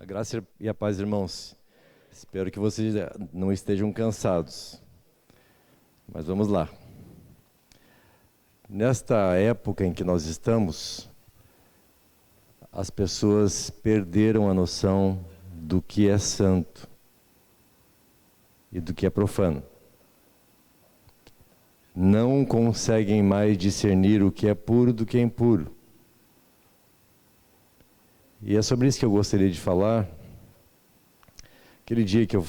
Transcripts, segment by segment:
graça e a paz, irmãos. Espero que vocês não estejam cansados. Mas vamos lá. Nesta época em que nós estamos, as pessoas perderam a noção do que é santo e do que é profano. Não conseguem mais discernir o que é puro do que é impuro. E é sobre isso que eu gostaria de falar. Aquele dia que eu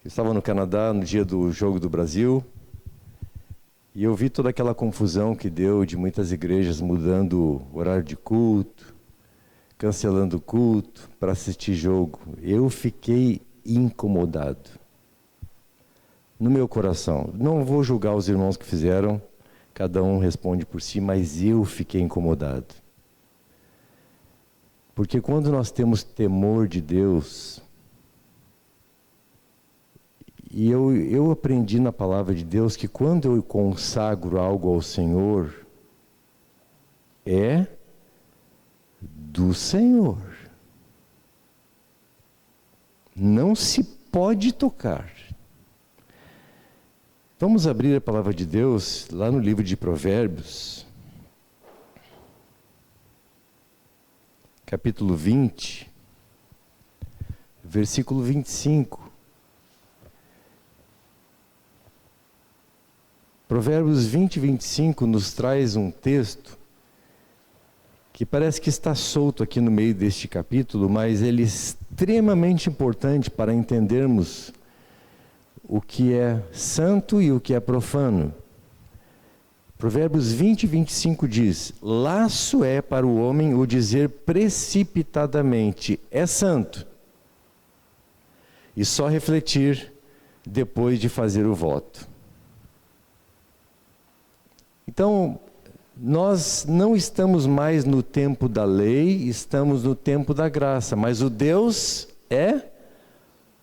estava no Canadá, no dia do Jogo do Brasil, e eu vi toda aquela confusão que deu de muitas igrejas mudando o horário de culto, cancelando o culto para assistir jogo. Eu fiquei incomodado no meu coração. Não vou julgar os irmãos que fizeram, cada um responde por si, mas eu fiquei incomodado. Porque quando nós temos temor de Deus, e eu aprendi na palavra de Deus que quando eu consagro algo ao Senhor, é do Senhor. Não se pode tocar. Vamos abrir a palavra de Deus lá no livro de Provérbios, capítulo 20, versículo 25. Provérbios 20, 25 nos traz um texto que parece que está solto aqui no meio deste capítulo, mas ele é extremamente importante para entendermos o que é santo e o que é profano. Provérbios 20, 25 diz: laço é para o homem o dizer precipitadamente, é santo, e só refletir depois de fazer o voto. Então, nós não estamos mais no tempo da lei, estamos no tempo da graça, mas o Deus é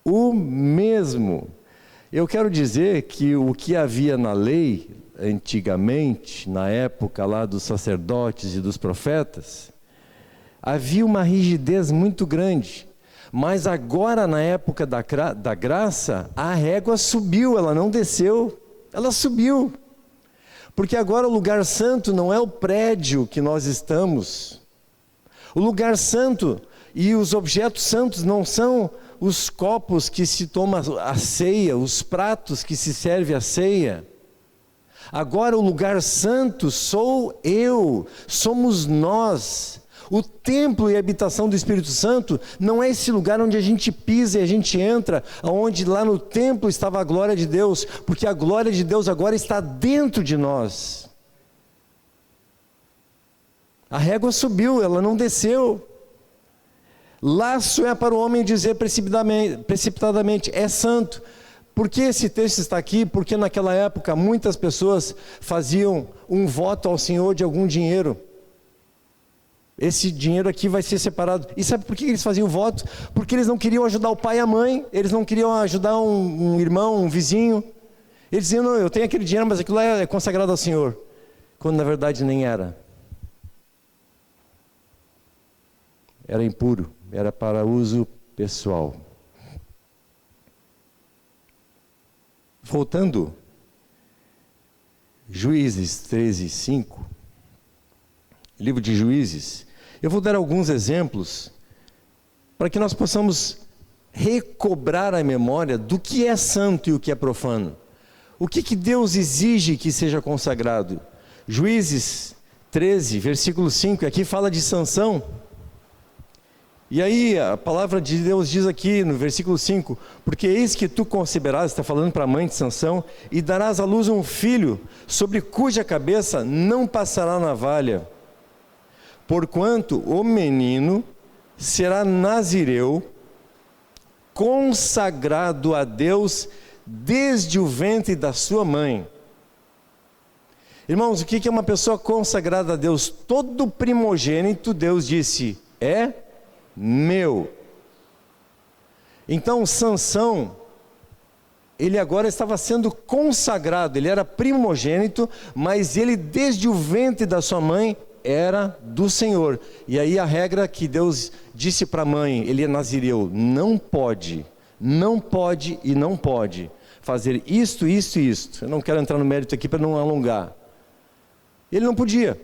o mesmo. Eu quero dizer que o que havia na lei, antigamente, na época lá dos sacerdotes e dos profetas, havia uma rigidez muito grande. Mas agora, na época da graça, a régua subiu, ela não desceu, ela subiu. Porque agora o lugar santo não é o prédio que nós estamos. O lugar santo e os objetos santos não são os copos que se toma a ceia, os pratos que se serve a ceia. Agora o lugar santo sou eu, somos nós. O templo e a habitação do Espírito Santo não é esse lugar onde a gente pisa e a gente entra, onde lá no templo estava a glória de Deus, porque a glória de Deus agora está dentro de nós. A régua subiu, ela não desceu. Laço é para o homem dizer precipitadamente, é santo. Por que esse texto está aqui? Porque naquela época muitas pessoas faziam um voto ao Senhor de algum dinheiro. Esse dinheiro aqui vai ser separado. E sabe por que eles faziam o voto? Porque eles não queriam ajudar o pai e a mãe, eles não queriam ajudar um irmão, um vizinho. Eles diziam, não, eu tenho aquele dinheiro, mas aquilo é consagrado ao Senhor. Quando na verdade nem era. Era impuro, era para uso pessoal. Voltando, Juízes 13, 5, livro de Juízes, eu vou dar alguns exemplos para que nós possamos recobrar a memória do que é santo e o que é profano. O que Deus exige que seja consagrado? Juízes 13, versículo 5, aqui fala de Sansão. E aí a palavra de Deus diz aqui no versículo 5, porque eis que tu conceberás, está falando para a mãe de Sansão, e darás à luz um filho, sobre cuja cabeça não passará navalha, porquanto o menino será nazireu, consagrado a Deus desde o ventre da sua mãe. Irmãos, o que é uma pessoa consagrada a Deus? Todo primogênito, Deus disse, é meu. Então Sansão, ele agora estava sendo consagrado, ele era primogênito, mas ele desde o ventre da sua mãe era do Senhor. E aí a regra que Deus disse para a mãe, ele é nazireu, não pode e não pode fazer isto, isto e isto. Eu não quero entrar no mérito aqui para não alongar. Ele não podia.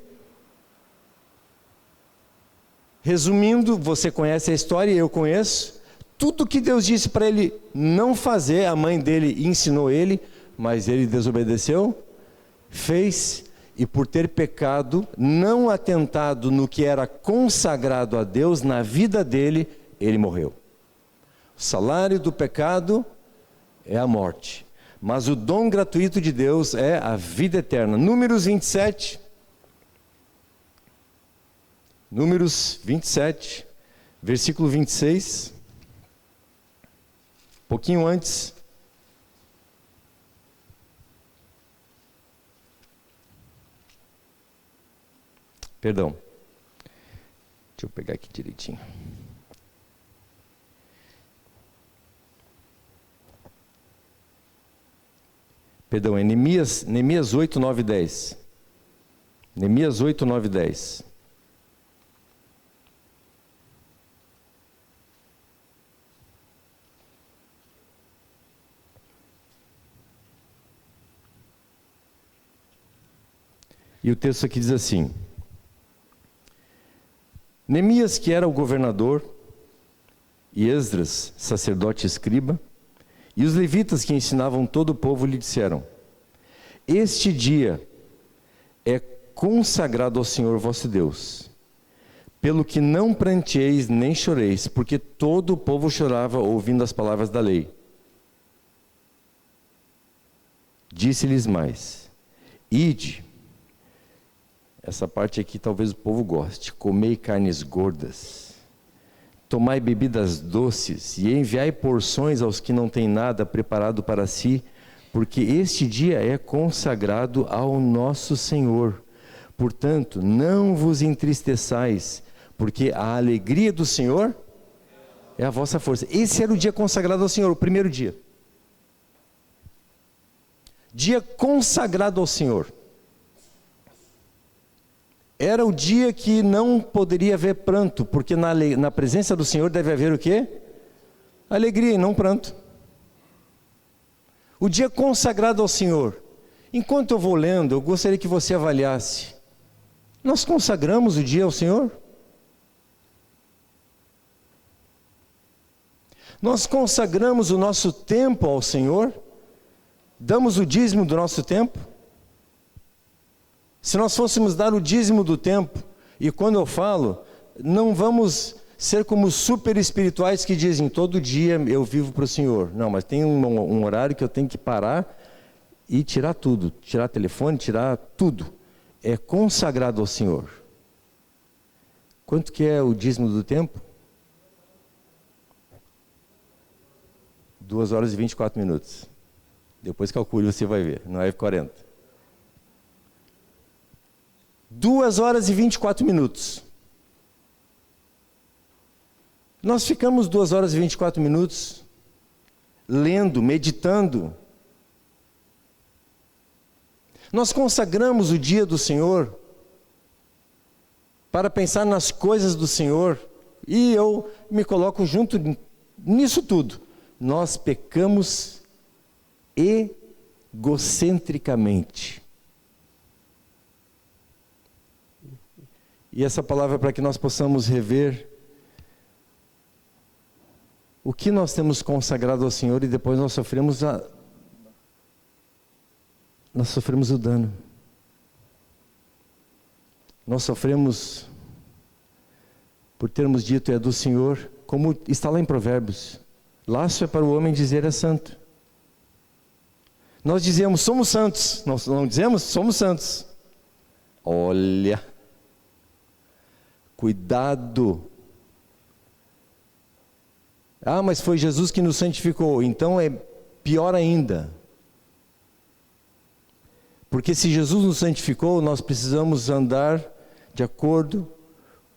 Resumindo, você conhece a história, eu conheço. Tudo que Deus disse para ele não fazer, a mãe dele ensinou ele, mas ele desobedeceu, fez, e por ter pecado, não atentado no que era consagrado a Deus, na vida dele, ele morreu. O salário do pecado é a morte, mas o dom gratuito de Deus é a vida eterna. Números 27, versículo 26, pouquinho antes. Perdão, deixa eu pegar aqui direitinho. Perdão, é Neemias 8, 9 e 10. Neemias 8, 9 e 10. E o texto aqui diz assim: Neemias, que era o governador, e Esdras, sacerdote e escriba, e os levitas que ensinavam todo o povo lhe disseram: este dia é consagrado ao Senhor vosso Deus, pelo que não pranteeis nem choreis, porque todo o povo chorava ouvindo as palavras da lei. Disse-lhes mais: ide. Essa parte aqui talvez o povo goste. Comei carnes gordas, tomai bebidas doces, e enviai porções aos que não têm nada preparado para si, porque este dia é consagrado ao nosso Senhor. Portanto, não vos entristeçais, porque a alegria do Senhor é a vossa força. Esse era o dia consagrado ao Senhor, o primeiro dia. Dia consagrado ao Senhor. Era o dia que não poderia haver pranto, porque na presença do Senhor deve haver o quê? Alegria e não pranto. O dia consagrado ao Senhor. Enquanto eu vou lendo, eu gostaria que você avaliasse. Nós consagramos o dia ao Senhor? Nós consagramos o nosso tempo ao Senhor? Damos o dízimo do nosso tempo? Se nós fôssemos dar o dízimo do tempo, e quando eu falo, não vamos ser como super espirituais que dizem, todo dia eu vivo para o Senhor. Não, mas tem um horário que eu tenho que parar e tirar tudo, tirar telefone, tirar tudo. É consagrado ao Senhor. Quanto que é o dízimo do tempo? 2 horas e 24 minutos. Depois calcule, você vai ver, não é 40. 2 horas e 24 minutos. Nós ficamos 2 horas e 24 minutos lendo, meditando. Nós consagramos o dia do Senhor para pensar nas coisas do Senhor, e eu me coloco junto nisso tudo. Nós pecamos egocentricamente. E essa palavra é para que nós possamos rever o que nós temos consagrado ao Senhor, e depois nós sofremos o dano. Nós sofremos por termos dito é do Senhor, como está lá em Provérbios. Laço é para o homem dizer é santo. Nós dizemos somos santos, nós não dizemos somos santos. Olha, cuidado. Ah, mas foi Jesus que nos santificou, então é pior ainda. Porque se Jesus nos santificou, nós precisamos andar de acordo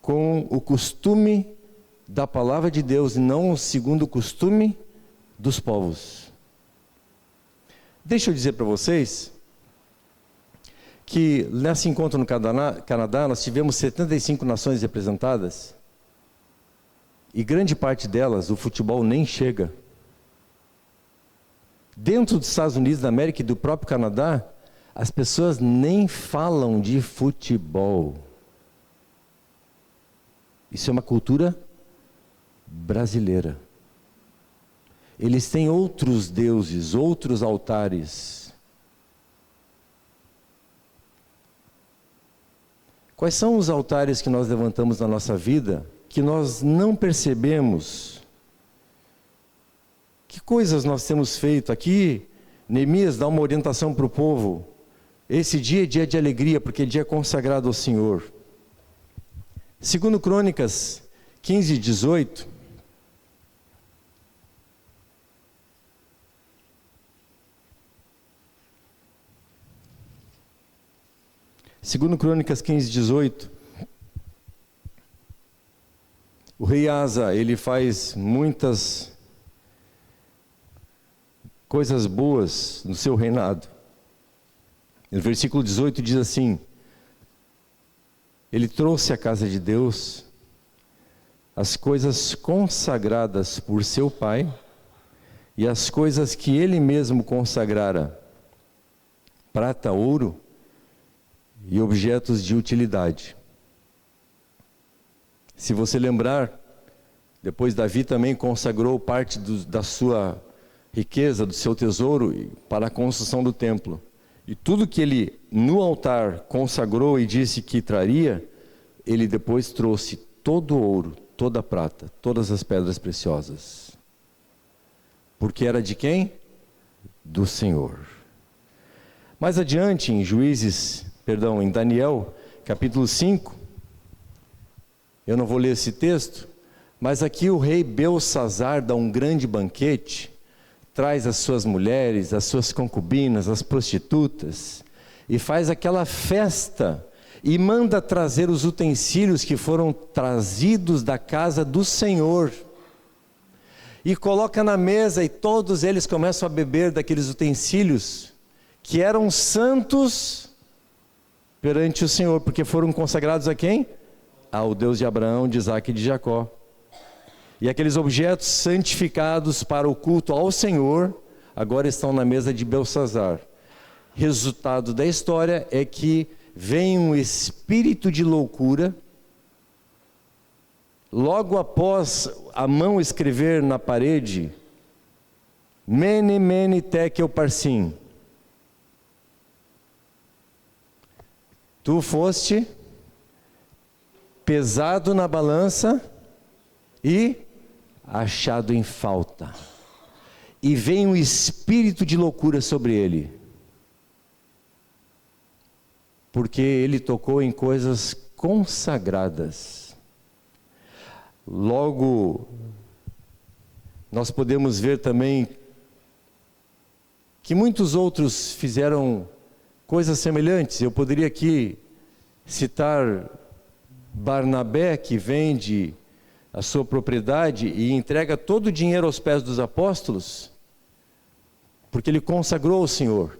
com o costume da palavra de Deus, e não segundo o costume dos povos. Deixa eu dizer para vocês que nesse encontro no Canadá nós tivemos 75 nações representadas e grande parte delas o futebol nem chega. Dentro dos Estados Unidos da América e do próprio Canadá, as pessoas nem falam de futebol. Isso é uma cultura brasileira. Eles têm outros deuses, outros altares. Quais são os altares que nós levantamos na nossa vida que nós não percebemos? Que coisas nós temos feito aqui? Neemias dá uma orientação para o povo. Esse dia é dia de alegria, porque é dia consagrado ao Senhor. Segundo Crônicas 15, 18. Segundo Crônicas 15, 18. O rei Asa, ele faz muitas coisas boas no seu reinado. No versículo 18 diz assim: ele trouxe à casa de Deus as coisas consagradas por seu pai e as coisas que ele mesmo consagrara, prata, ouro e objetos de utilidade. Se você lembrar, depois Davi também consagrou parte da sua riqueza, do seu tesouro para a construção do templo. E tudo que ele no altar consagrou e disse que traria, ele depois trouxe todo o ouro, toda a prata, todas as pedras preciosas. Porque era de quem? Do Senhor. Mais adiante, em Daniel, capítulo 5, eu não vou ler esse texto, mas aqui o rei Belsazzar dá um grande banquete, traz as suas mulheres, as suas concubinas, as prostitutas, e faz aquela festa, e manda trazer os utensílios que foram trazidos da casa do Senhor, e coloca na mesa, e todos eles começam a beber daqueles utensílios, que eram santos perante o Senhor, porque foram consagrados a quem? Ao Deus de Abraão, de Isaque e de Jacó. E aqueles objetos santificados para o culto ao Senhor, agora estão na mesa de Belsazzar. Resultado da história é que vem um espírito de loucura, logo após a mão escrever na parede, Mene, Mene, Tekel, Parsim. Tu foste pesado na balança e achado em falta. E vem um espírito de loucura sobre ele, porque ele tocou em coisas consagradas. Logo, nós podemos ver também que muitos outros fizeram coisas semelhantes. Eu poderia aqui citar Barnabé, que vende a sua propriedade e entrega todo o dinheiro aos pés dos apóstolos, porque ele consagrou ao Senhor.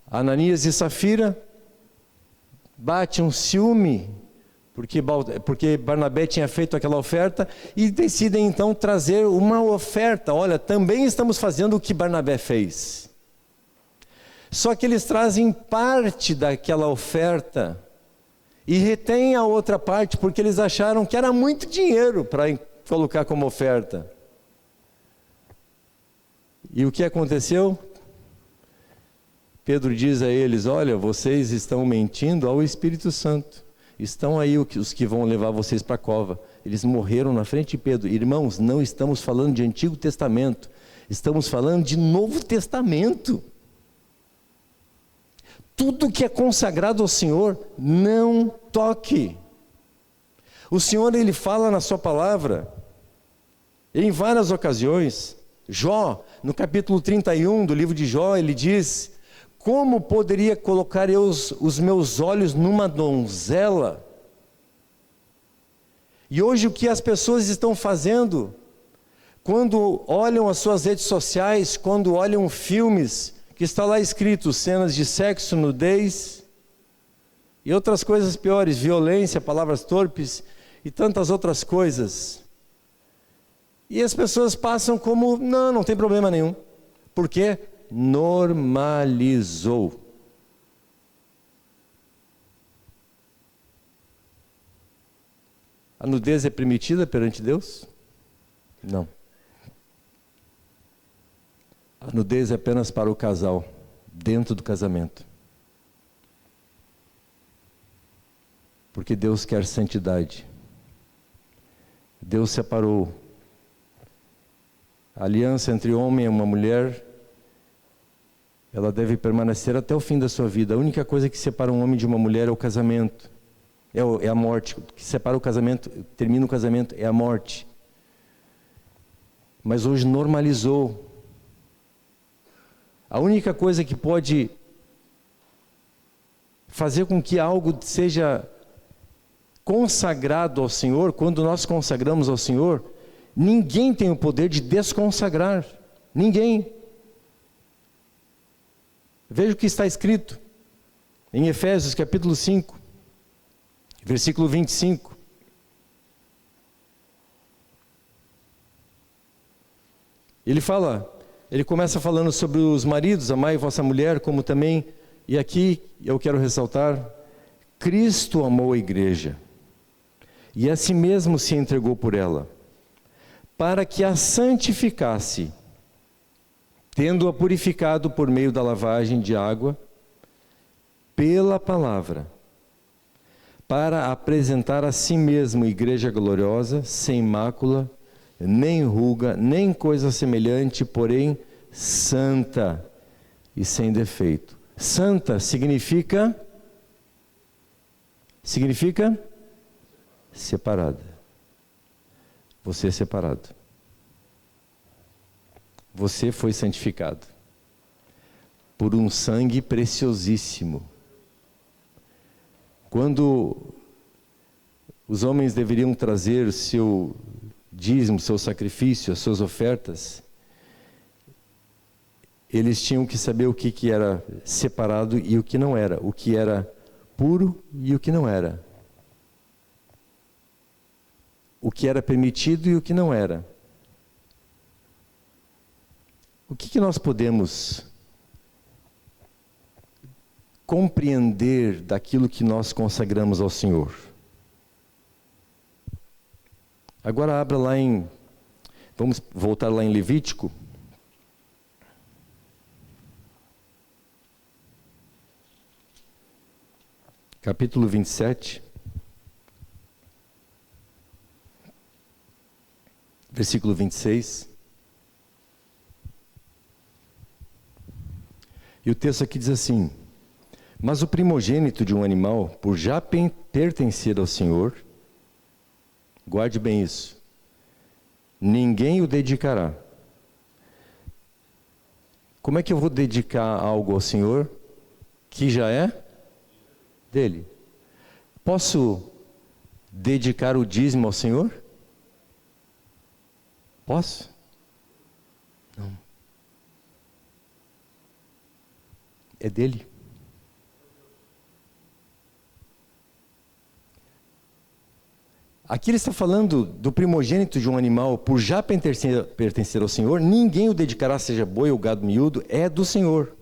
Ananias e Safira bate um ciúme, porque Barnabé tinha feito aquela oferta, e decidem então trazer uma oferta. Olha, também estamos fazendo o que Barnabé fez, só que eles trazem parte daquela oferta e retém a outra parte, porque eles acharam que era muito dinheiro para colocar como oferta. E o que aconteceu? Pedro diz a eles: olha, vocês estão mentindo ao Espírito Santo. Estão aí os que vão levar vocês para a cova. Eles morreram na frente de Pedro. Irmãos, não estamos falando de Antigo Testamento, estamos falando de Novo Testamento. Tudo que é consagrado ao Senhor, não toque. O Senhor, Ele fala na sua palavra, em várias ocasiões. Jó, no capítulo 31 do livro de Jó, ele diz: como poderia colocar eu os meus olhos numa donzela? E hoje o que as pessoas estão fazendo, quando olham as suas redes sociais, quando olham filmes, que está lá escrito cenas de sexo, nudez, e outras coisas piores, violência, palavras torpes e tantas outras coisas. E as pessoas passam como, não tem problema nenhum. Por quê? Normalizou. A nudez é permitida perante Deus? Não. A nudez é apenas para o casal, dentro do casamento. Porque Deus quer santidade. Deus separou a aliança entre homem e uma mulher. Ela deve permanecer até o fim da sua vida. A única coisa que separa um homem de uma mulher é o casamento. É a morte. O que separa o casamento, termina o casamento, é a morte. Mas hoje normalizou. A única coisa que pode fazer com que algo seja consagrado ao Senhor, quando nós consagramos ao Senhor, ninguém tem o poder de desconsagrar. Ninguém. Veja o que está escrito em Efésios capítulo 5, versículo 25. Ele começa falando sobre os maridos, amai vossa mulher, como também, e aqui eu quero ressaltar, Cristo amou a igreja, e a si mesmo se entregou por ela, para que a santificasse, tendo-a purificado por meio da lavagem de água, pela palavra, para apresentar a si mesmo igreja gloriosa, sem mácula, nem ruga, nem coisa semelhante, porém santa e sem defeito. Santa significa separada. Você é separado. Você foi santificado por um sangue preciosíssimo. Quando os homens deveriam trazer o seu dízimo, seu sacrifício, as suas ofertas, eles tinham que saber o que era separado e o que não era, o que era puro e o que não era, o que era permitido e o que não era. O que nós podemos compreender daquilo que nós consagramos ao Senhor? Agora abra lá vamos voltar lá em Levítico. Capítulo 27. Versículo 26. E o texto aqui diz assim: mas o primogênito de um animal, por já pertencer ao Senhor, guarde bem isso, ninguém o dedicará. Como é que eu vou dedicar algo ao Senhor que já é dele? Posso dedicar o dízimo ao Senhor? Posso? Não. É dele. Aqui ele está falando do primogênito de um animal, por já pertencer ao Senhor, ninguém o dedicará, seja boi ou gado miúdo, é do Senhor.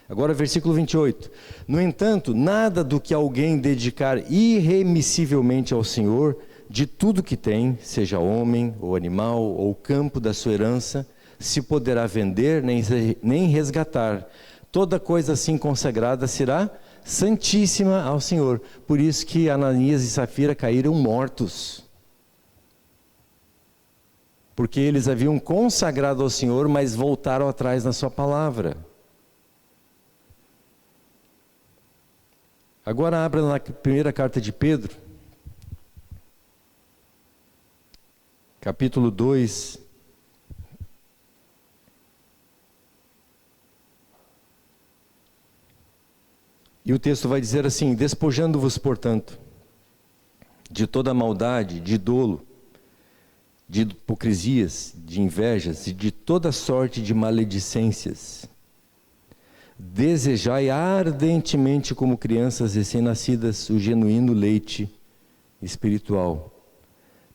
Agora versículo 28. No entanto, nada do que alguém dedicar irremissivelmente ao Senhor, de tudo que tem, seja homem ou animal ou campo da sua herança, se poderá vender nem resgatar. Toda coisa assim consagrada será santíssima ao Senhor. Por isso que Ananias e Safira caíram mortos. Porque eles haviam consagrado ao Senhor, mas voltaram atrás na sua palavra. Agora abra na primeira carta de Pedro, capítulo 2. E o texto vai dizer assim: despojando-vos, portanto, de toda maldade, de dolo, de hipocrisias, de invejas e de toda sorte de maledicências. desejai ardentemente como crianças recém-nascidas o genuíno leite espiritual,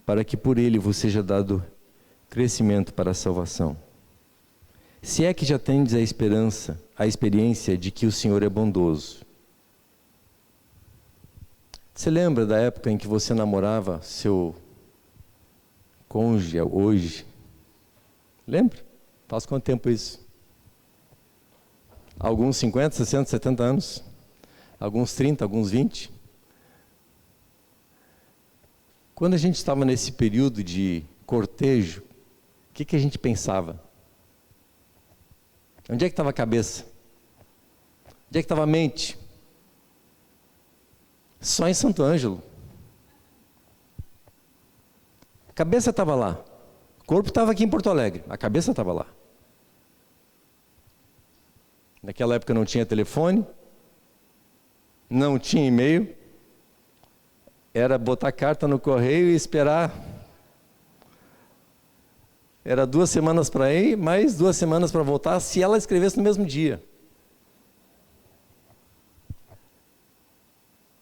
para que por ele vos seja dado crescimento para a salvação. Se é que já tendes a experiência de que o Senhor é bondoso. Você lembra da época em que você namorava seu cônjuge hoje? Lembra? Faz quanto tempo isso? Alguns 50, 60, 70 anos? Alguns 30, alguns 20? Quando a gente estava nesse período de cortejo, o que a gente pensava? Onde é que estava a cabeça? Onde é que estava a mente? Só em Santo Ângelo. A cabeça estava lá. O corpo estava aqui em Porto Alegre. A cabeça estava lá. Naquela época não tinha telefone, não tinha e-mail. Era botar carta no correio e esperar. Era 2 semanas para ir, mais 2 semanas para voltar, se ela escrevesse no mesmo dia.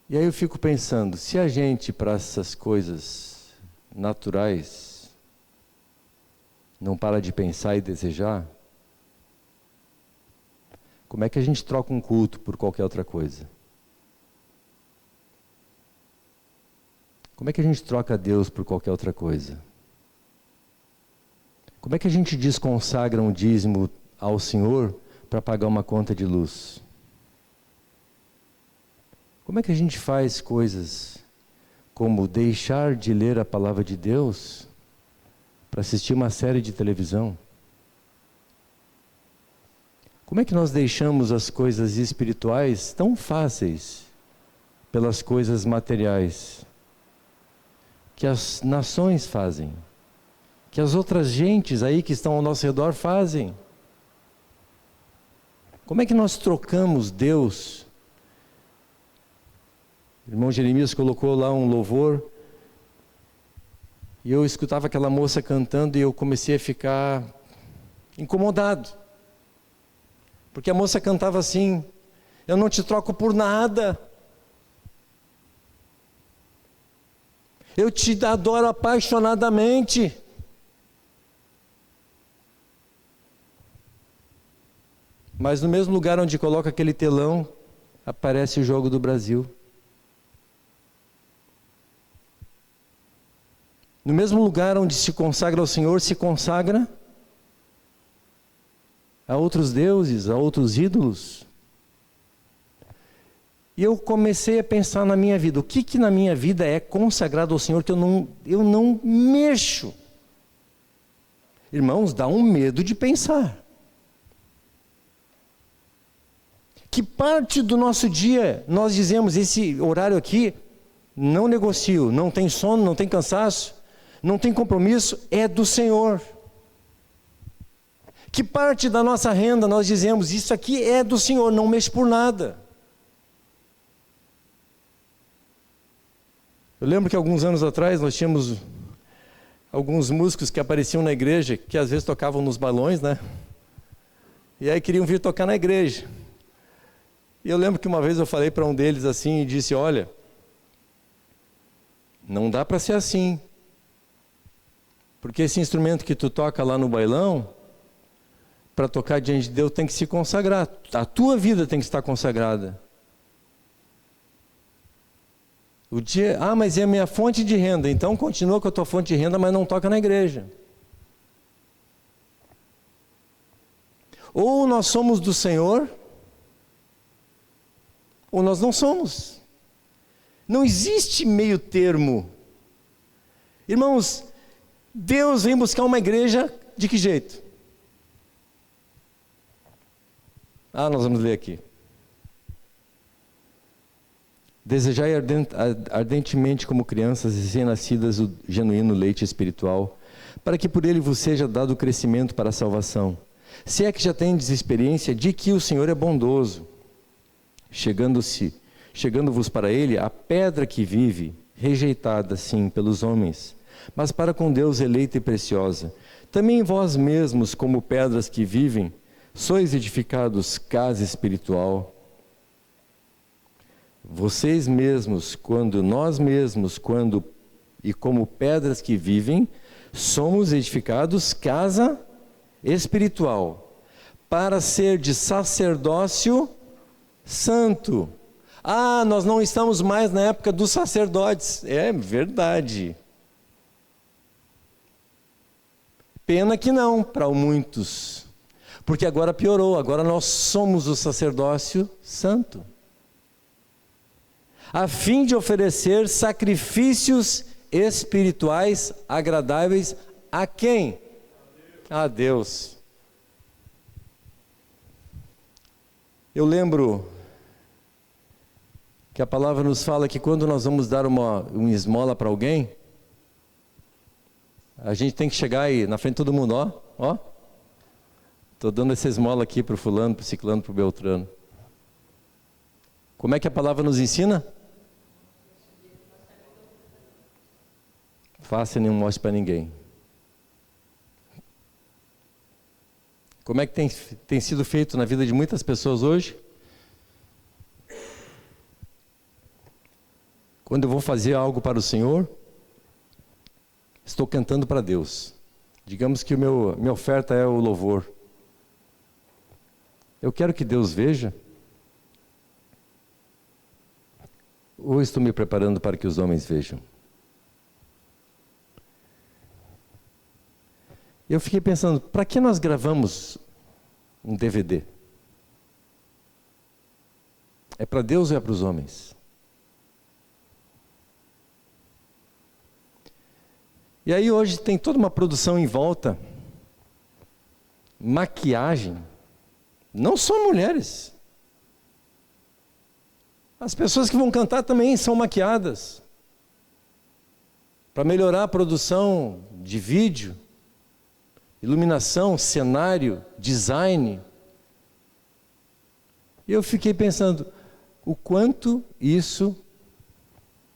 E aí eu fico pensando, se a gente, para essas coisas naturais, não para de pensar e desejar, como é que a gente troca um culto por qualquer outra coisa? Como é que a gente troca Deus por qualquer outra coisa? Como é que a gente desconsagra um dízimo ao Senhor para pagar uma conta de luz? Como é que a gente faz coisas como deixar de ler a palavra de Deus para assistir uma série de televisão? Como é que nós deixamos as coisas espirituais tão fáceis pelas coisas materiais que as nações fazem, que as outras gentes aí que estão ao nosso redor fazem? Como é que nós trocamos Deus? O irmão Jeremias colocou lá um louvor, e eu escutava aquela moça cantando e eu comecei a ficar incomodado. Porque a moça cantava assim: eu não te troco por nada. Eu te adoro apaixonadamente. Mas no mesmo lugar onde coloca aquele telão, aparece o jogo do Brasil. No mesmo lugar onde se consagra ao Senhor, se consagra a outros deuses, a outros ídolos. E eu comecei a pensar na minha vida, o que na minha vida é consagrado ao Senhor que eu não mexo? Irmãos, dá um medo de pensar. Que parte do nosso dia nós dizemos, esse horário aqui, não negocio, não tem sono, não tem cansaço, não tem compromisso, é do Senhor. Que parte da nossa renda nós dizemos, isso aqui é do Senhor, não mexo por nada. Eu lembro que alguns anos atrás nós tínhamos alguns músicos que apareciam na igreja, que às vezes tocavam nos balões, né? E aí queriam vir tocar na igreja. E eu lembro que uma vez eu falei para um deles assim e disse: olha, não dá para ser assim. Porque esse instrumento que tu toca lá no bailão, para tocar diante de Deus tem que se consagrar. A tua vida tem que estar consagrada. Mas é a minha fonte de renda. Então continua com a tua fonte de renda, mas não toca na igreja. Ou nós somos do Senhor, ou nós não somos. Não existe meio termo. Irmãos, Deus vem buscar uma igreja de que jeito? Nós vamos ler aqui. Desejai ardentemente como crianças recém-nascidas o genuíno leite espiritual, para que por ele vos seja dado crescimento para a salvação. Se é que já tendes experiência de que o Senhor é bondoso, chegando-vos para ele a pedra que vive, rejeitada sim pelos homens, mas para com Deus eleita e preciosa. Também vós mesmos, como pedras que vivem, Sois edificados casa espiritual. Vocês mesmos, nós mesmos, e como pedras que vivem, somos edificados casa espiritual, para ser de sacerdócio santo. Ah, nós não estamos mais na época dos sacerdotes. É verdade. Pena que não, para muitos. Porque agora piorou, agora nós somos o sacerdócio santo. A fim de oferecer sacrifícios espirituais agradáveis a quem? A Deus. Eu lembro que a palavra nos fala que quando nós vamos dar uma esmola para alguém, a gente tem que chegar aí na frente de todo mundo, ó. Estou dando essa esmola aqui para o fulano, para o ciclano, para o beltrano. Como é que a palavra nos ensina? Faça e não mostre para ninguém. Como é que tem sido feito na vida de muitas pessoas hoje? Quando eu vou fazer algo para o Senhor, estou cantando para Deus. Digamos que minha oferta é o louvor. Eu quero que Deus veja? Ou estou me preparando para que os homens vejam? Eu fiquei pensando, para que nós gravamos um DVD? É para Deus ou é para os homens? E aí hoje tem toda uma produção em volta, maquiagem, não só mulheres. As pessoas que vão cantar também são maquiadas, para melhorar a produção de vídeo, iluminação, cenário, design. E eu fiquei pensando, o quanto isso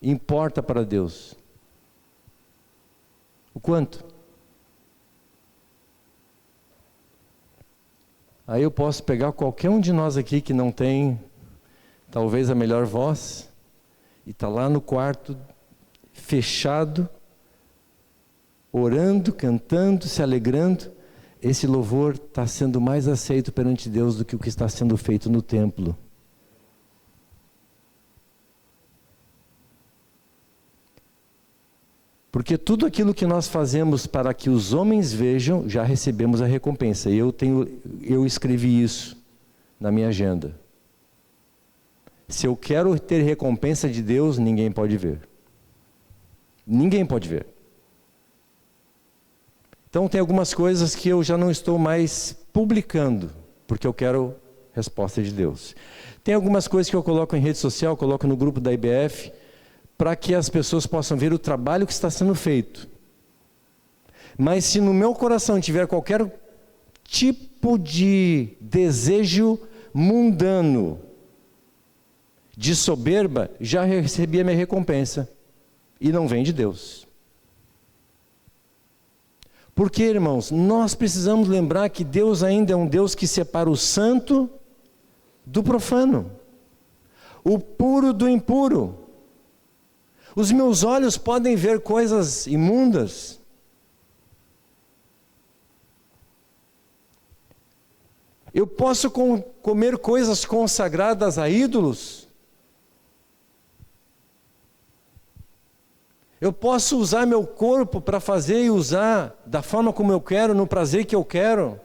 importa para Deus? O quanto? Aí eu posso pegar qualquer um de nós aqui que não tem, talvez, a melhor voz, e está lá no quarto, fechado, orando, cantando, se alegrando. Esse louvor está sendo mais aceito perante Deus do que o que está sendo feito no templo. Porque tudo aquilo que nós fazemos para que os homens vejam, já recebemos a recompensa. E eu escrevi isso na minha agenda. Se eu quero ter recompensa de Deus, ninguém pode ver. Ninguém pode ver. Então tem algumas coisas que eu já não estou mais publicando, porque eu quero resposta de Deus. Tem algumas coisas que eu coloco em rede social, coloco no grupo da IBF, para que as pessoas possam ver o trabalho que está sendo feito. Mas se no meu coração tiver qualquer tipo de desejo mundano, de soberba, já recebi a minha recompensa, e não vem de Deus. Porque, irmãos, nós precisamos lembrar que Deus ainda é um Deus que separa o santo do profano, o puro do impuro. Os meus olhos podem ver coisas imundas. Eu posso comer coisas consagradas a ídolos. Eu posso usar meu corpo para fazer e usar da forma como eu quero, no prazer que eu quero.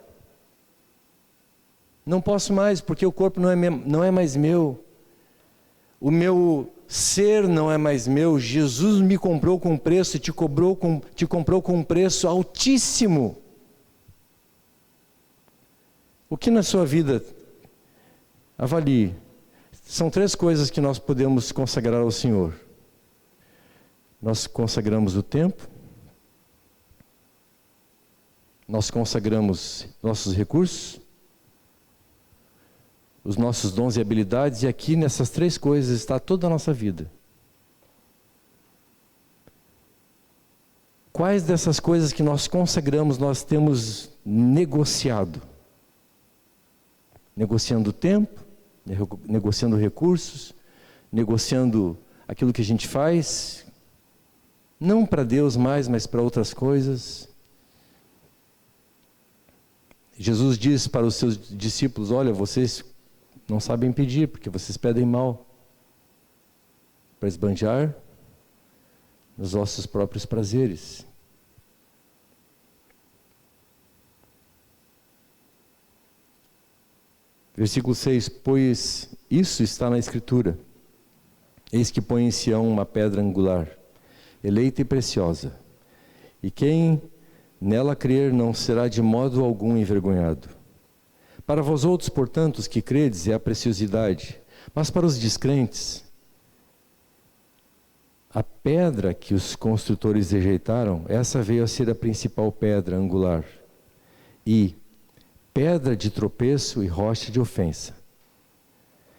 Não posso mais, porque o corpo não é mais meu. O meu ser não é mais meu. Jesus me comprou com preço, te comprou com um preço altíssimo. O que na sua vida, avalie, são 3 coisas que nós podemos consagrar ao Senhor. Nós consagramos o tempo, nós consagramos nossos recursos, os nossos dons e habilidades, e aqui nessas 3 coisas está toda a nossa vida. Quais dessas coisas que nós consagramos nós temos negociado? negociando tempo, negociando recursos, negociando aquilo que a gente faz, não para Deus mais, mas para outras coisas. Jesus diz para os seus discípulos: olha, vocês não sabem pedir, porque vocês pedem mal, para esbanjar nos vossos próprios prazeres. Versículo 6: pois isso está na Escritura: eis que põe em Sião uma pedra angular, eleita e preciosa, e quem nela crer não será de modo algum envergonhado. Para vós outros, portanto, os que credes, é a preciosidade, mas para os descrentes, a pedra que os construtores rejeitaram, essa veio a ser a principal pedra angular, e pedra de tropeço e rocha de ofensa.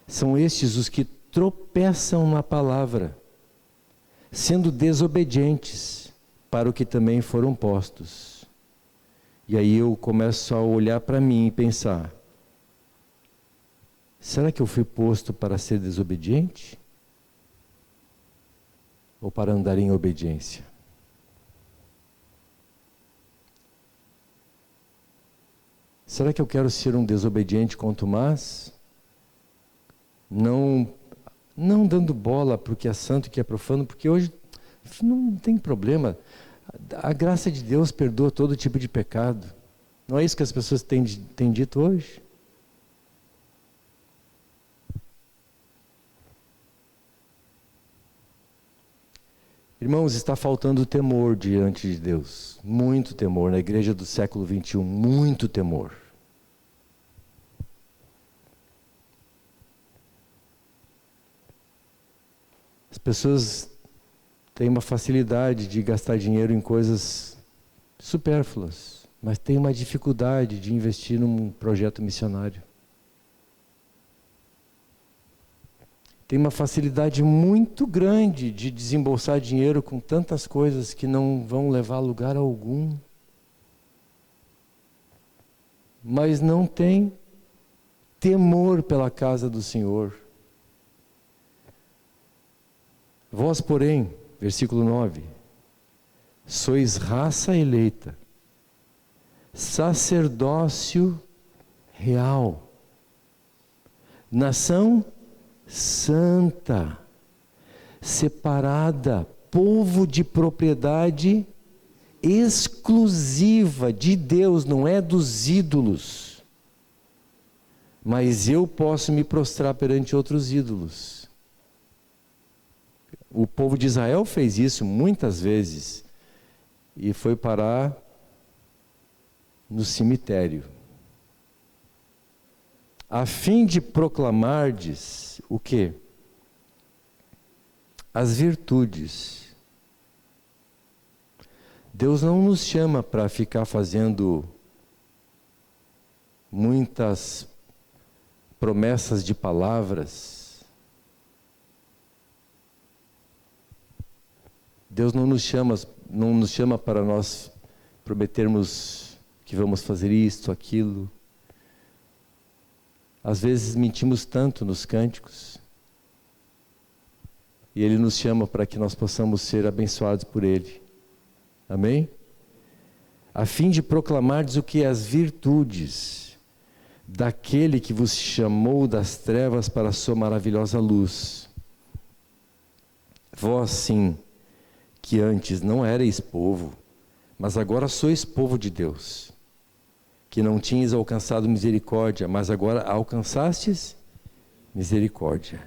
São estes os que tropeçam na palavra, sendo desobedientes para o que também foram postos. E aí eu começo a olhar para mim e pensar: será que eu fui posto para ser desobediente? Ou para andar em obediência? Será que eu quero ser um desobediente contumaz? Não dando bola para o que é santo e o que é profano, porque hoje não tem problema. A graça de Deus perdoa todo tipo de pecado. Não é isso que as pessoas têm dito hoje? Irmãos, está faltando temor diante de Deus. Muito temor. Na igreja do século 21, muito temor. As pessoas têm uma facilidade de gastar dinheiro em coisas supérfluas, mas têm uma dificuldade de investir num projeto missionário. Tem uma facilidade muito grande de desembolsar dinheiro com tantas coisas que não vão levar a lugar algum. Mas não tem temor pela casa do Senhor. Vós, porém, versículo 9, sois raça eleita, sacerdócio real, nação santa, separada, povo de propriedade exclusiva de Deus, não é dos ídolos. Mas eu posso me prostrar perante outros ídolos. O povo de Israel fez isso muitas vezes e foi parar no cemitério. A fim de proclamardes o quê? As virtudes. Deus não nos chama para ficar fazendo muitas promessas de palavras. Deus não nos chama para nós prometermos que vamos fazer isto, aquilo. Às vezes mentimos tanto nos cânticos. E Ele nos chama para que nós possamos ser abençoados por Ele. Amém? A fim de proclamardes o que? As virtudes daquele que vos chamou das trevas para a sua maravilhosa luz. Vós sim, que antes não erais povo, mas agora sois povo de Deus. Que não tinhas alcançado misericórdia, mas agora alcançastes misericórdia.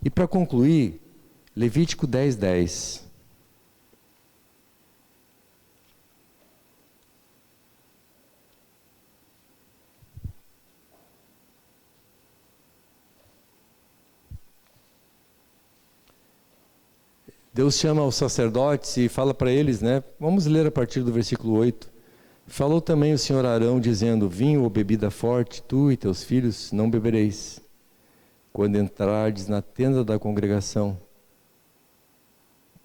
E para concluir, Levítico 10:10. Deus chama os sacerdotes e fala para eles, né? Vamos ler a partir do versículo 8. Falou também o Senhor Arão, dizendo: vinho ou bebida forte, tu e teus filhos não bebereis, quando entrardes na tenda da congregação,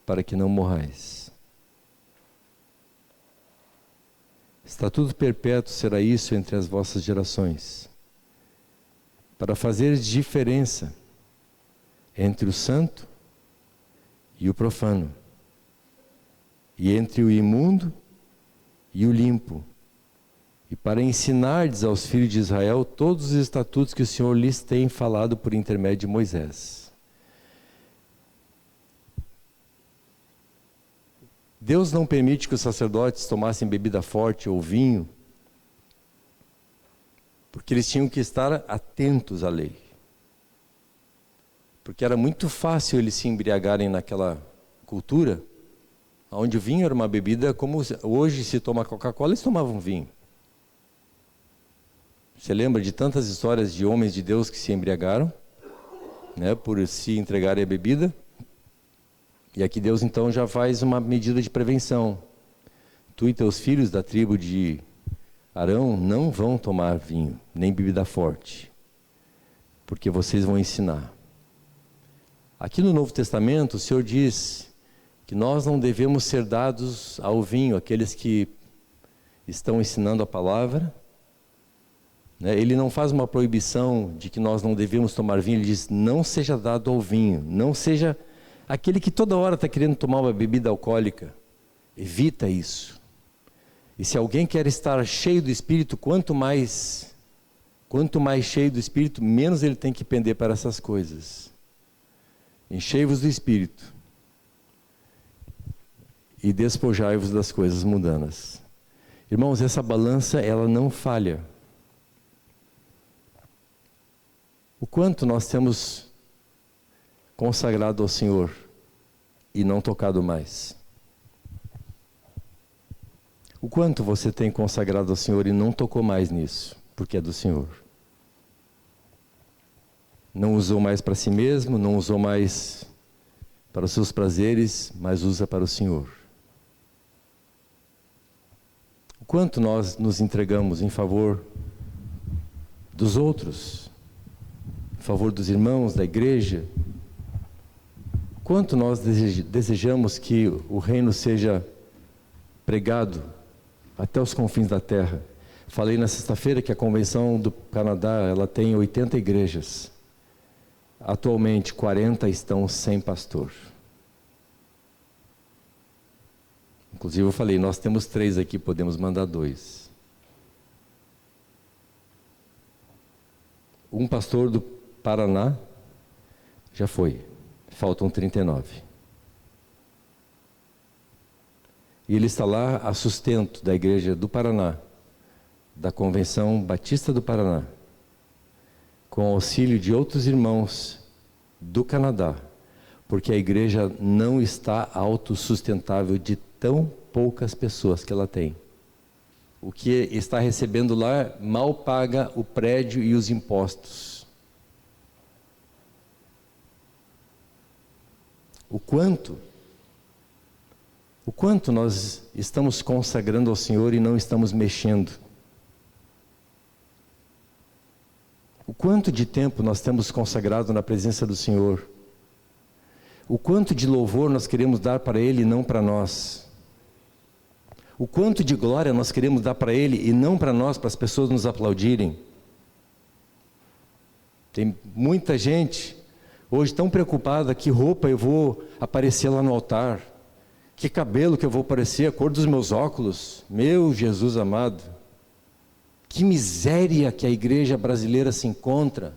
para que não morrais. Estatuto perpétuo será isso entre as vossas gerações. para fazer diferença entre o santo e o profano, e entre o imundo e o limpo, e para ensinardes aos filhos de Israel todos os estatutos que o Senhor lhes tem falado por intermédio de Moisés. Deus não permite que os sacerdotes tomassem bebida forte ou vinho, porque eles tinham que estar atentos à lei. Porque era muito fácil eles se embriagarem naquela cultura, onde o vinho era uma bebida como hoje se toma Coca-Cola, eles tomavam vinho. Você lembra de tantas histórias de homens de Deus que se embriagaram, né, por se entregarem à bebida? E aqui Deus então já faz uma medida de prevenção. Tu e teus filhos da tribo de Arão não vão tomar vinho, nem bebida forte, porque vocês vão ensinar. Aqui no Novo Testamento o Senhor diz que nós não devemos ser dados ao vinho, aqueles que estão ensinando a palavra. Ele não faz uma proibição de que nós não devemos tomar vinho, ele diz, não seja dado ao vinho, não seja aquele que toda hora está querendo tomar uma bebida alcoólica, evita isso. E se alguém quer estar cheio do Espírito, quanto mais cheio do Espírito, menos ele tem que pender para essas coisas. Enchei-vos do Espírito e despojai-vos das coisas mundanas. Irmãos, essa balança, ela não falha. O quanto nós temos consagrado ao Senhor e não tocado mais? O quanto você tem consagrado ao Senhor e não tocou mais nisso, porque é do Senhor? Não usou mais para si mesmo, não usou mais para os seus prazeres, mas usa para o Senhor. O quanto nós nos entregamos em favor dos outros, em favor dos irmãos, da igreja? Quanto nós desejamos que o reino seja pregado até os confins da terra? Falei na sexta-feira que a Convenção do Canadá, ela tem 80 igrejas. Atualmente 40 estão sem pastor. Inclusive eu falei, nós temos 3 aqui, podemos mandar 2. Um pastor do Paraná já foi, faltam 39. E ele está lá a sustento da igreja do Paraná, da Convenção Batista do Paraná, com auxílio de outros irmãos do Canadá, porque a igreja não está autossustentável de tão poucas pessoas que ela tem. O que está recebendo lá mal paga o prédio e os impostos. O quanto nós estamos consagrando ao Senhor e não estamos mexendo? O quanto de tempo nós temos consagrado na presença do Senhor? O quanto de louvor nós queremos dar para Ele e não para nós? O quanto de glória nós queremos dar para Ele e não para nós, para as pessoas nos aplaudirem? Tem muita gente hoje tão preocupada, que roupa eu vou aparecer lá no altar, que cabelo que eu vou aparecer, a cor dos meus óculos. Meu Jesus amado, que miséria que a igreja brasileira se encontra,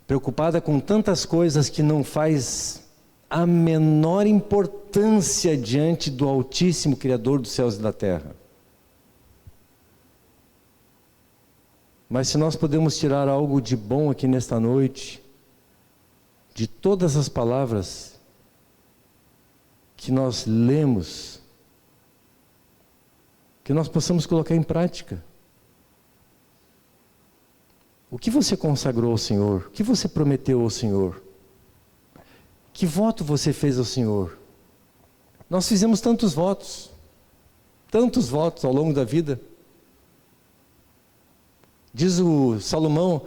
preocupada com tantas coisas que não faz a menor importância diante do Altíssimo Criador dos céus e da terra. Mas se nós podemos tirar algo de bom aqui nesta noite, de todas as palavras que nós lemos, que nós possamos colocar em prática. O que você consagrou ao Senhor? O que você prometeu ao Senhor? Que voto você fez ao Senhor? Nós fizemos tantos votos ao longo da vida. Diz o Salomão,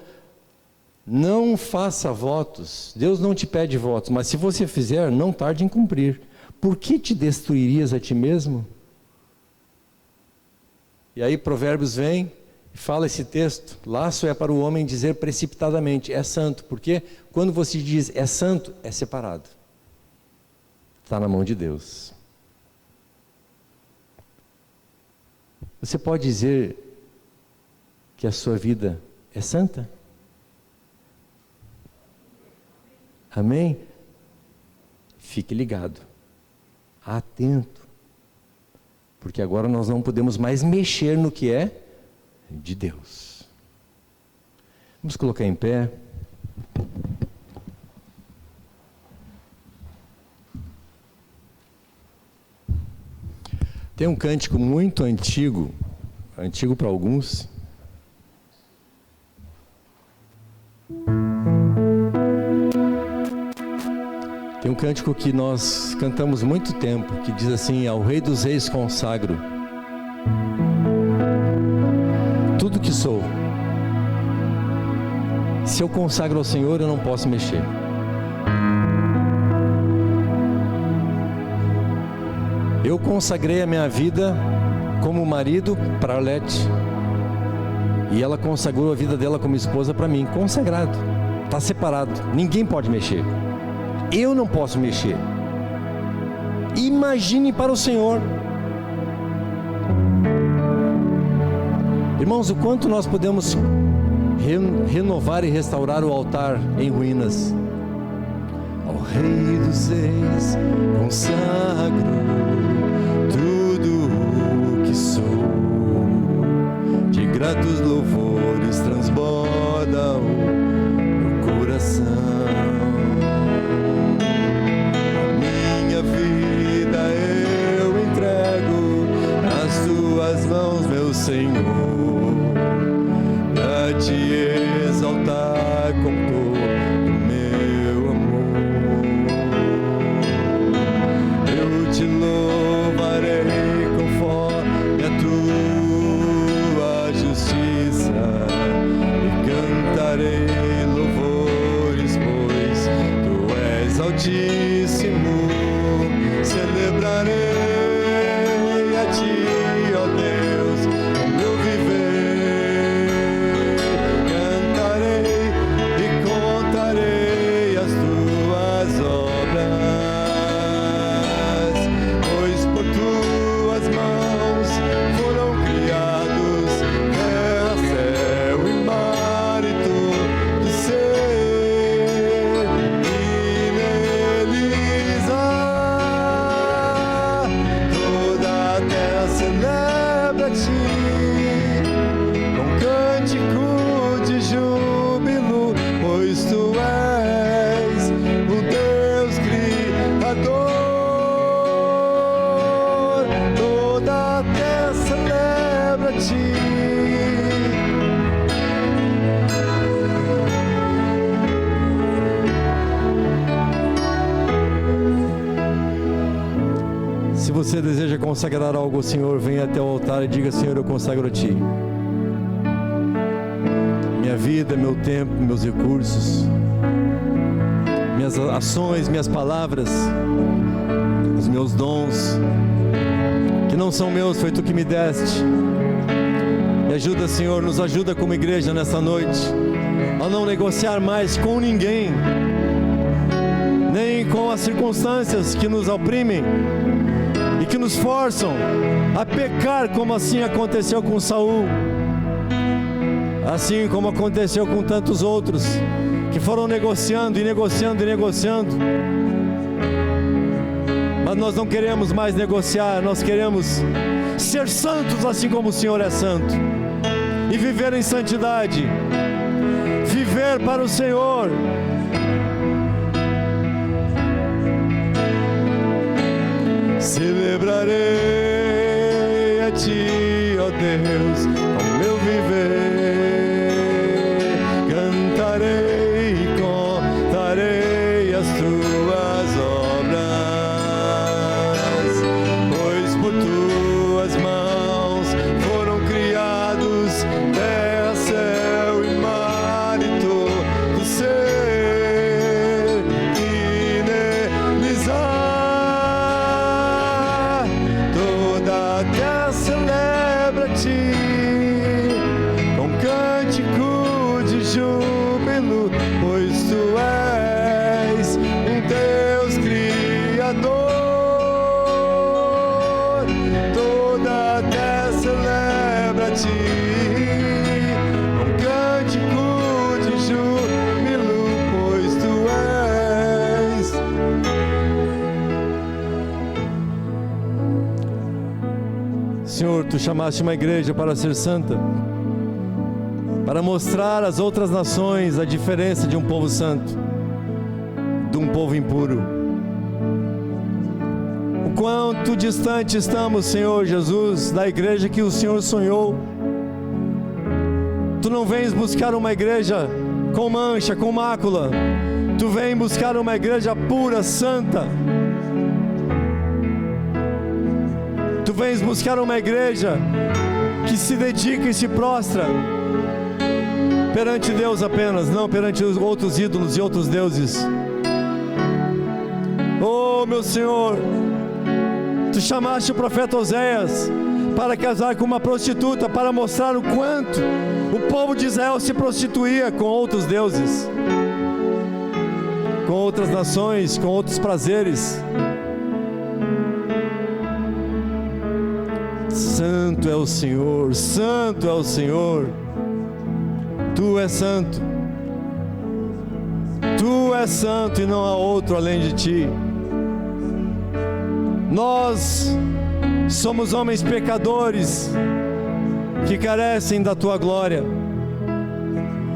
não faça votos, Deus não te pede votos, mas se você fizer, não tarde em cumprir. Por que te destruirias a ti mesmo? E aí Provérbios vem Fala esse texto, laço é para o homem dizer precipitadamente, é santo, porque quando você diz é santo, é separado. Está na mão de Deus. Você pode dizer que a sua vida é santa? Amém? Fique ligado, atento, porque agora nós não podemos mais mexer no que é de Deus. Vamos colocar em pé. Tem um cântico muito antigo para alguns. Tem um cântico que nós cantamos muito tempo, que diz assim: ao Rei dos Reis consagro tudo que sou. Se eu consagro ao Senhor, eu não posso mexer. Eu consagrei a minha vida como marido para Arlete, e ela consagrou a vida dela como esposa para mim. Consagrado, está separado, ninguém pode mexer. Eu não posso mexer. Imagine para o Senhor. Irmãos, o quanto nós podemos renovar e restaurar o altar em ruínas. Ao Rei dos Reis consagro tudo o que sou, de gratos louvores transborda o meu coração. Minha vida eu entrego nas tuas mãos, meu Senhor, pra te exaltar com todo o meu amor. Eu te louvarei conforme a tua justiça e cantarei louvores, pois tu és altíssimo. Celebrarei a ti, ó Deus, o meu viver. Cantarei e contarei as tuas obras, pois por tuas mãos foram criados terra, céu e mar e todo ser, e neles há toda a terra celebra-te com cântico de júbilo, pois tu és o Deus Criador. Toda a terra celebra-te. Se você deseja consagrar algo ao Senhor, venha até o altar e diga: Senhor, eu consagro a Ti minha vida, meu tempo, meus recursos, minhas ações, minhas palavras, os meus dons, que não são meus, foi Tu que me deste. Me ajuda, Senhor, nos ajuda como igreja nessa noite a não negociar mais com ninguém, nem com as circunstâncias que nos oprimem e que nos forçam a pecar, como assim aconteceu com Saul, assim como aconteceu com tantos outros que foram negociando e negociando e negociando. Mas nós não queremos mais negociar, nós queremos ser santos assim como o Senhor é santo, e viver em santidade, viver para o Senhor. Celebrarei a Ti, ó Deus, o meu viver. Cantarei e contarei as Tuas obras, pois por Tuas mãos foram criados terra, céu e mar e todo ser, e neles há toda a terra celebra-te toda a terra celebra a ti, com cântico de júbilo, pois tu és. Senhor, tu chamaste uma igreja para ser santa, para mostrar às outras nações a diferença de um povo santo, de um povo impuro. O quanto distante estamos, Senhor Jesus, da igreja que o Senhor sonhou. Tu não vens buscar uma igreja com mancha, com mácula. Tu vens buscar uma igreja pura, santa. Tu vens buscar uma igreja que se dedica e se prostra perante Deus apenas, não perante os outros ídolos e outros deuses. Oh, meu Senhor, tu chamaste o profeta Oséias para casar com uma prostituta, para mostrar o quanto o povo de Israel se prostituía com outros deuses, com outras nações, com outros prazeres. Santo é o Senhor, santo é o Senhor. Tu és santo. Tu és santo e não há outro além de ti. Nós somos homens pecadores que carecem da tua glória.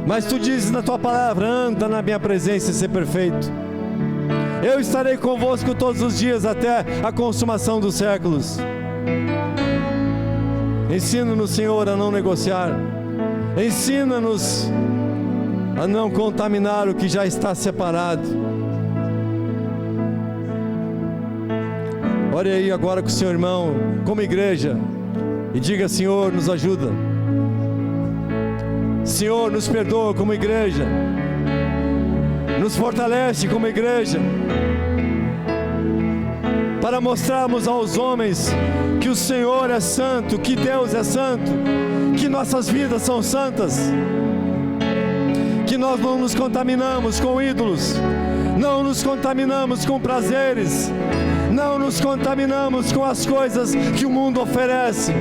Mas tu dizes na tua palavra: anda na minha presença e ser perfeito. Eu estarei convosco todos os dias até a consumação dos séculos. Ensina-nos, Senhor, a não negociar. Ensina-nos a não contaminar o que já está separado. Ore aí agora com o seu irmão, como igreja, e diga: Senhor, nos ajuda. Senhor, nos perdoa como igreja. Nos fortalece como igreja, para mostrarmos aos homens que o Senhor é santo, que Deus é santo, que nossas vidas são santas, que nós não nos contaminamos com ídolos, não nos contaminamos com prazeres, não nos contaminamos com as coisas que o mundo oferece,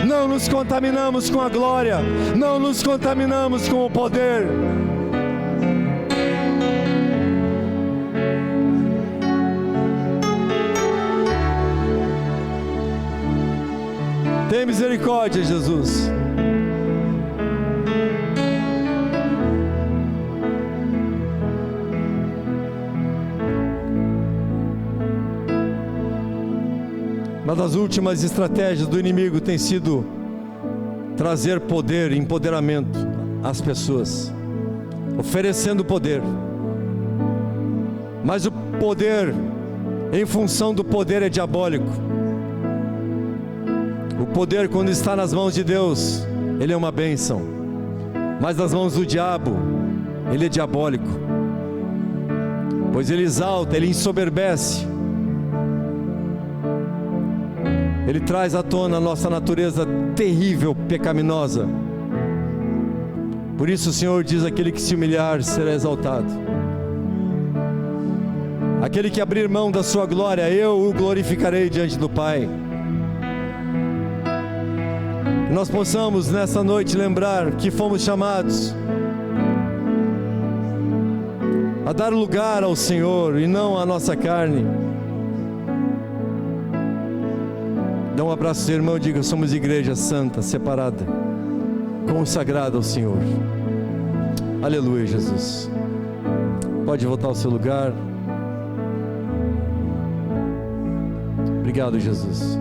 não nos contaminamos com a glória, não nos contaminamos com o poder. Tem misericórdia, Jesus. Uma das últimas estratégias do inimigo tem sido trazer poder, empoderamento às pessoas, oferecendo poder. Mas o poder, em função do poder, é diabólico. O poder, quando está nas mãos de Deus, ele é uma bênção. Mas nas mãos do diabo, ele é diabólico. Pois ele exalta, ele ensoberbece. Ele traz à tona a nossa natureza terrível, pecaminosa. Por isso o Senhor diz: aquele que se humilhar será exaltado. Aquele que abrir mão da sua glória, eu o glorificarei diante do Pai. Que nós possamos nessa noite lembrar que fomos chamados a dar lugar ao Senhor e não à nossa carne. Dá um abraço ao seu irmão e diga: somos igreja santa, separada, consagrada ao Senhor. Aleluia, Jesus. Pode voltar ao seu lugar. Obrigado, Jesus.